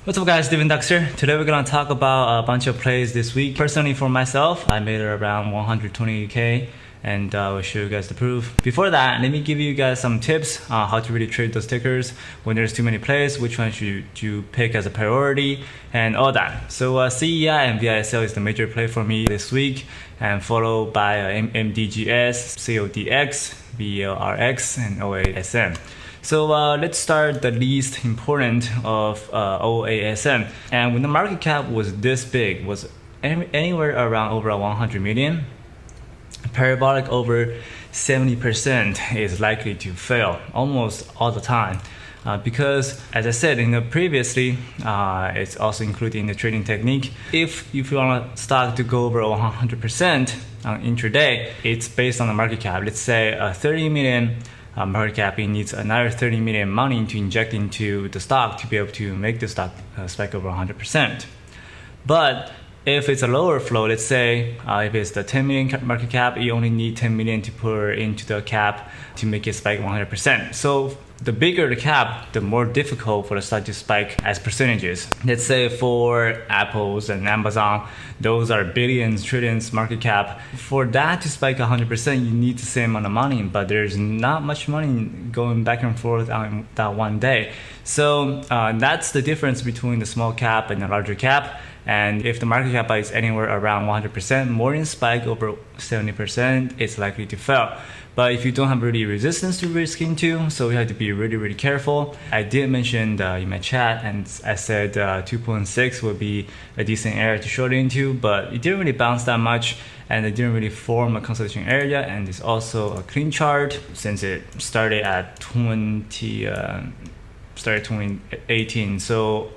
What's up guys, Steven Dux here. Today we're going to talk about a bunch of plays this week. Personally for myself, I made it around 120k and I'll show you guys the proof. Before that, let me give you guys some tips how to really trade those tickers when there's too many plays, which one should you pick as a priority and all that. So CEI and V ISL is the major play for me this week, and followed by MDGS, CODX, VLRX and OASM. So let's start the least important of OASM. And when the market cap was this big, was anywhere around over 100 million, parabolic over 70% is likely to fail almost all the time. Because as I said in the previously, it's also included in the trading technique. If you want a stock to go over 100% on intraday, it's based on the market cap. Let's say 30 million market cap, it needs another 30 million money to inject into the stock to be able to make the stock spike over 100%. But if it's a lower flow, let's say if it's the 10 million market cap, you only need 10 million to put into the cap to make it spike 100%. So the bigger the cap, the more difficult for the stock to spike as percentages. Let's say for Apple's and Amazon, those are billions, trillions market cap. For that to spike 100%, you need the same amount of money, but there's not much money going back and forth on that one day. So that's the difference between the small cap and the larger cap. And if the market cap is anywhere around 100%, morning spike over 70%, it's likely to fail. But if you don't have really resistance to risk into, so you have to be really careful. I did mention in my chat, and I said 2.6 would be a decent area to short into, but it didn't really bounce that much, and it didn't really form a consolidation area. And it's also a clean chart since it started at 2018. So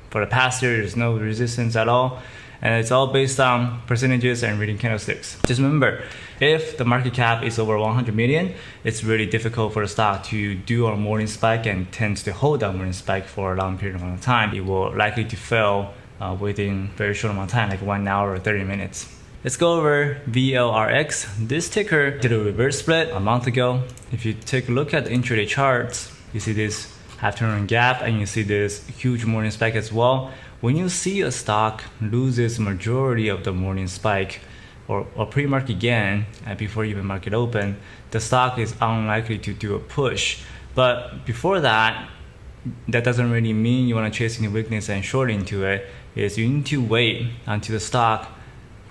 for the past year, there's no resistance at all. And it's all based on percentages and reading candlesticks. Just remember, if the market cap is over 100 million, it's really difficult for the stock to do a morning spike and tends to hold that morning spike for a long period of time. It will likely to fail within very short amount of time, like 1 hour or 30 minutes. Let's go over VLRX. This ticker did a reverse split a month ago. If you take a look at the intraday charts, you see this half-turn gap and you see this huge morning spike as well. When you see a stock loses majority of the morning spike or pre-market gain before even market open, the stock is unlikely to do a push. But before that, that doesn't really mean you want to chase any weakness and short into it. Is you need to wait until the stock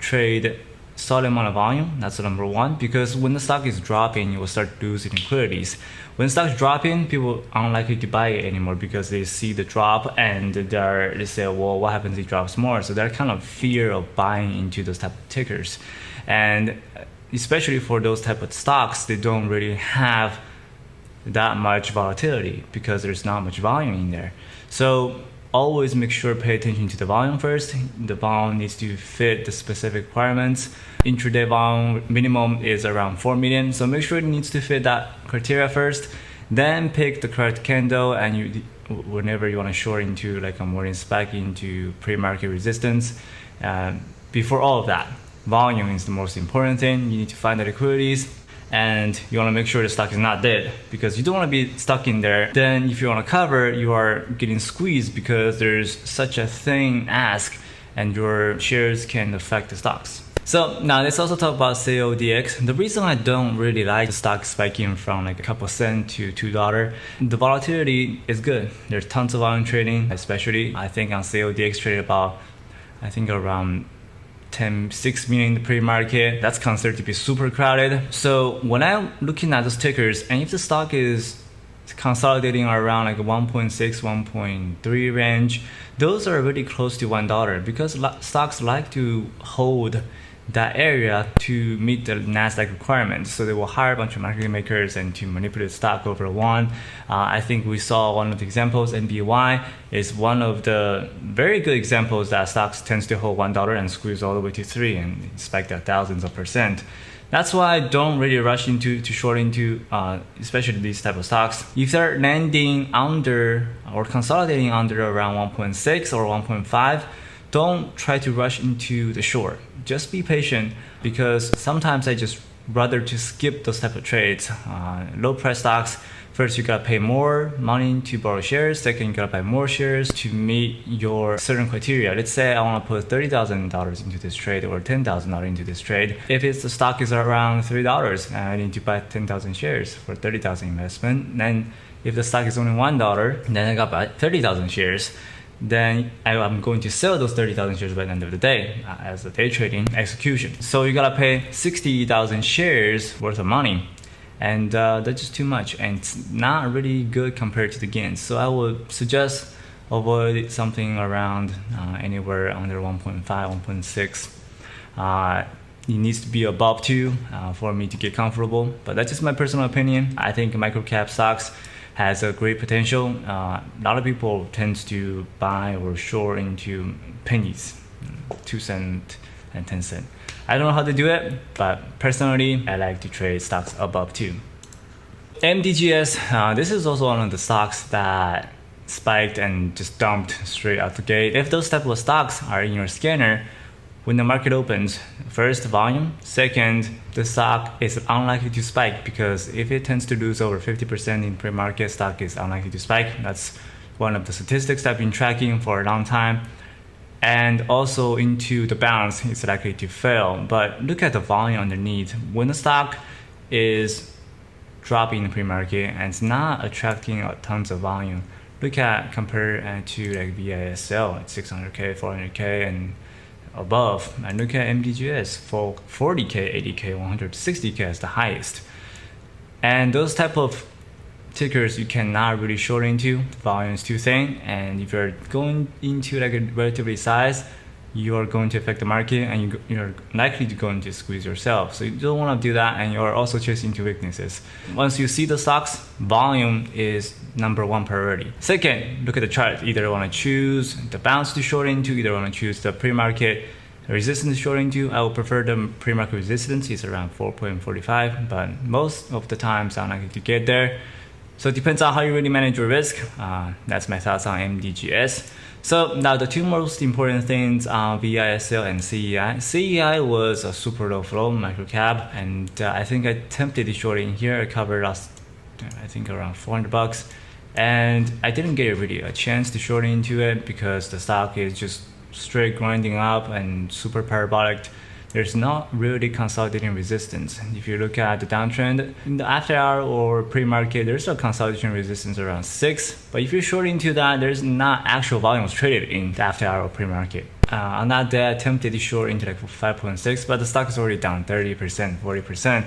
trade solid amount of volume. That's the number one, because when the stock is dropping, you will start losing liquidities. When the stock is dropping, people are unlikely to buy it anymore because they see the drop and they say, well, what happens if it drops more? So they're kind of fear of buying into those type of tickers. And especially for those type of stocks, they don't really have that much volatility because there's not much volume in there. So always make sure pay attention to the volume first. The volume needs to fit the specific requirements. Intraday volume minimum is around 4 million, so make sure it needs to fit that criteria first. Then pick the correct candle, and whenever you want to short into like a morning spike into pre-market resistance. Before all of that, volume is the most important thing. You need to find the liquidities, and you want to make sure the stock is not dead, because you don't want to be stuck in there. Then if you want to cover, you are getting squeezed because there's such a thin ask and your shares can affect the stocks. So now let's also talk about CODX. The reason I don't really like the stock spiking from like a couple cents to $2, the volatility is good. There's tons of volume trading, especially I think on CODX traded about, I think around 6 million in the pre-market. That's considered to be super crowded. So when I'm looking at those tickers, and if the stock is consolidating around like 1.6, 1.3 range, those are really close to $1 because stocks like to hold that area to meet the NASDAQ requirements. So they will hire a bunch of market makers and to manipulate stock over one. I think we saw one of the examples, NBY is one of the very good examples that stocks tends to hold $1 and squeeze all the way to 3 and spike that thousands of percent. That's why I don't really rush into to short into, especially these type of stocks. If they're landing under or consolidating under around 1.6 or 1.5, don't try to rush into the short. Just be patient, because sometimes I just rather to skip those type of trades. Low price stocks, First, you gotta pay more money to borrow shares. Second, you gotta buy more shares to meet your certain criteria. Let's say I wanna put $30,000 into this trade or $10,000 into this trade. If the stock is around $3, I need to buy 10,000 shares for 30,000 investment. Then if the stock is only $1, then I gotta buy 30,000 shares. Then I'm going to sell those 30,000 shares by the end of the day as a day trading execution. So you gotta pay 60,000 shares worth of money. And that's just too much, and it's not really good compared to the gains. So I would suggest avoid something around anywhere under 1.5, 1.6. It needs to be above 2 for me to get comfortable, but that's just my personal opinion. I think microcap stocks has a great potential. A lot of people tend to buy or short into pennies, 2 cents and 10 cents. I don't know how to do it, but personally, I like to trade stocks above 2. MDGS, this is also one of the stocks that spiked and just dumped straight out the gate. If those type of stocks are in your scanner, when the market opens, first, volume. Second, the stock is unlikely to spike, because if it tends to lose over 50% in pre-market, stock is unlikely to spike. That's one of the statistics I've been tracking for a long time. And also into the bounce, it's likely to fail. But look at the volume underneath. When the stock is dropping in the pre-market and it's not attracting tons of volume, compare to like V ISL at 600K, 400K, and above. And look at MDGS for 40K, 80K, 160K as the highest. And those type of tickers you cannot really short into. The volume is too thin, and if you're going into like a relatively size, you are going to affect the market, and you're likely to go into squeeze yourself. So you don't want to do that, and you're also chasing into weaknesses. Once you see the stocks, volume is number 1 priority. Second, look at the chart. Either want to choose the bounce to short into, either want to choose the pre-market resistance to short into. I would prefer the pre-market resistance is around 4.45, but most of the times I'm likely to get there. So it depends on how you really manage your risk. That's my thoughts on MDGS. So now the 2 most important things are V ISL and CEI. CEI was a super low flow microcap, and I think I attempted to short in here. I covered last, I think around $400, and I didn't get really a chance to short into it because the stock is just straight grinding up and super parabolic. There's not really consolidating resistance. If you look at the downtrend in the after hour or pre-market, there's a consolidation resistance around 6. But if you're short into that, there's not actual volumes traded in the after hour or pre-market. On that day, I attempted to short into like 5.6, but the stock is already down 30%, 40%.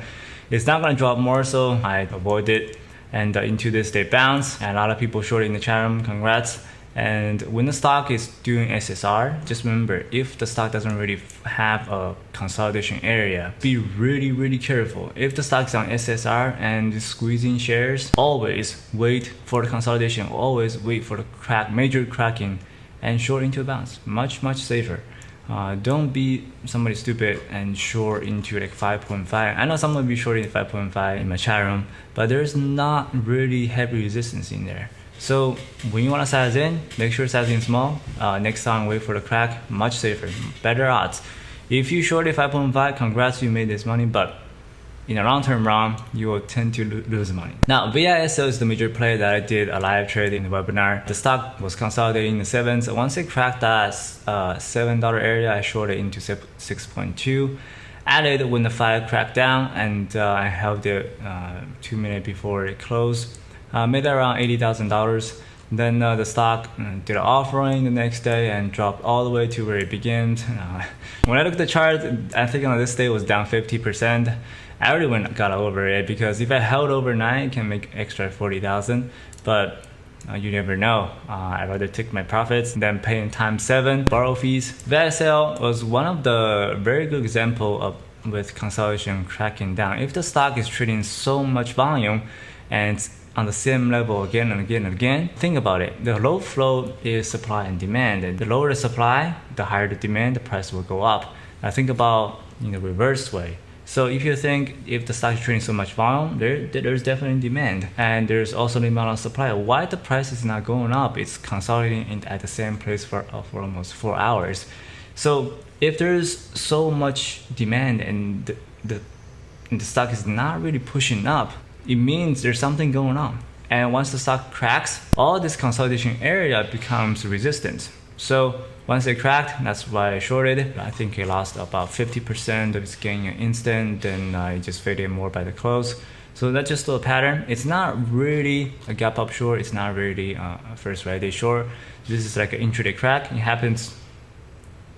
It's not gonna drop more, so I avoided. And into this day bounce, and a lot of people short in the chat room. Congrats. And when the stock is doing SSR, just remember, if the stock doesn't really have a consolidation area, be really careful. If the stock is on SSR and squeezing shares, always wait for the consolidation, always wait for the major cracking, and short into a bounce. Much safer. Don't be somebody stupid and short into like 5.5. I know someone will be shorting 5.5 in my chat room, but there's not really heavy resistance in there. So when you want to size in, make sure size in small. Next time, wait for the crack. Much safer, better odds. If you shorted 5.5, congrats, you made this money, but in a long-term run, you will tend to lose money. Now, V ISL is the major play that I did a live trade in the webinar. The stock was consolidating in the 7s. Once it cracked that $7 area, I shorted into 6.2. Added when the 5 cracked down, and I held it 2 minutes before it closed. Made around $80,000. Then the stock did an offering the next day and dropped all the way to where it began. When I looked at the chart, I think on this day it was down 50%. I already got over it, because if I held overnight, I can make extra 40,000. But you never know. I'd rather take my profits than paying times 7 borrow fees. VSL was one of the very good example of with consolidation cracking down. If the stock is trading so much volume and it's on the same level again and again and again, think about it. The low flow is supply and demand, and the lower the supply, the higher the demand, the price will go up. Now think about in the reverse way. So if you think if the stock is trading so much volume, there's definitely demand, and there's also the amount of supply. Why the price is not going up? It's consolidating at the same place for almost 4 hours. So if there's so much demand and the stock is not really pushing up, it means there's something going on. And once the stock cracks, all this consolidation area becomes resistance. So once it cracked, that's why I shorted. I think it lost about 50% of its gain in an instant, then I just faded more by the close. So that's just a pattern. It's not really a gap up short. It's not really a first right day short. This is like an intraday crack. It happens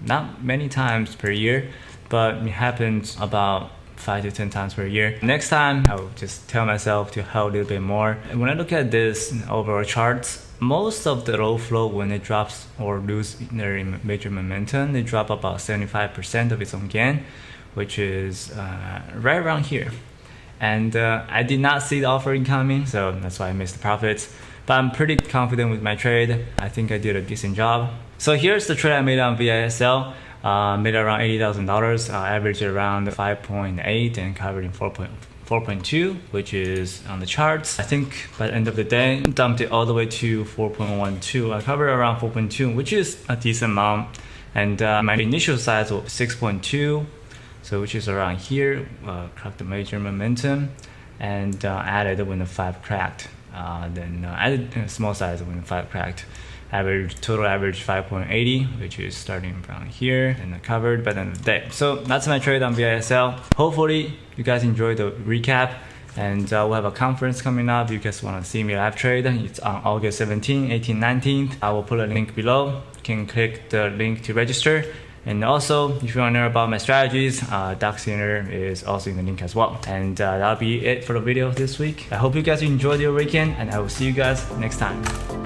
not many times per year, but it happens about 5 to 10 times per year. Next time, I will just tell myself to hold a little bit more. And when I look at this overall charts, most of the low flow, when it drops or lose their major momentum, they drop about 75% of its own gain, which is right around here. And I did not see the offering coming, so that's why I missed the profits. But I'm pretty confident with my trade. I think I did a decent job. So here's the trade I made on V ISL. Made around $80,000, averaged around 5.8 and covered in 4.2, which is on the charts. I think by the end of the day, dumped it all the way to 4.12. I covered around 4.2, which is a decent amount. And my initial size was 6.2, so which is around here. Cracked the major momentum and added when the 5 cracked. Then added a small size when the 5 cracked. Total average 5.80, which is starting around here, and covered by the end of the day. So that's my trade on V ISL. Hopefully you guys enjoyed the recap, and we'll have a conference coming up. If you guys want to see me live trade, it's on August 17th, 18th, 19th. I will put a link below. You can click the link to register. And also, if you want to know about my strategies, Doc Center is also in the link as well. And that'll be it for the video this week. I hope you guys enjoyed your weekend, and I will see you guys next time.